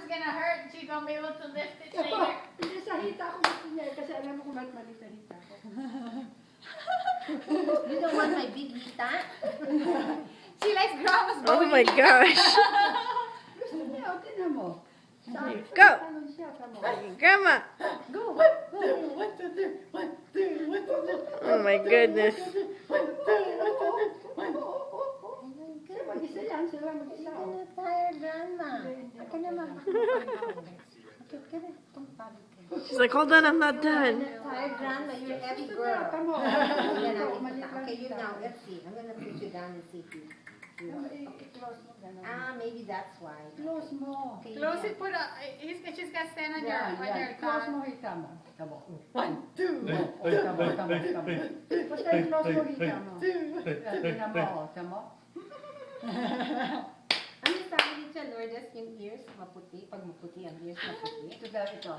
gonna hurt. She gonna be able to lift it later. Hindi sa hita ko gusto niya kasi alam mo kung ba't mali sa hita ko. You don't want my big hita? She likes grandma's Oh going. my gosh. Gusto niya, o tinan mo. Go. Ano siya, kamo. Grandma. Go. Oh my goodness. Sila mag-isa yan, sila mag-isa. You're gonna tire grandma. Ako naman. Okay, come here. She's like, hold on, I'm not done. Tire grandma, you're a heavy girl. Kamo. Okay, you now, let's see. I'm gonna put you down and see if you... I-close mo gano'n. Maybe that's why. Close mo. Okay, Close it. Put a. She's got stand on Yan, your yan. Close mo hita mo. Kamo. 1, 2, 1. Kamo. Basta i-close mo hita mo. Yan, tinan mo, kamo. Ano sabi ni Lourdes yung ears maputi? Pag maputi ang ears maputi? Ito.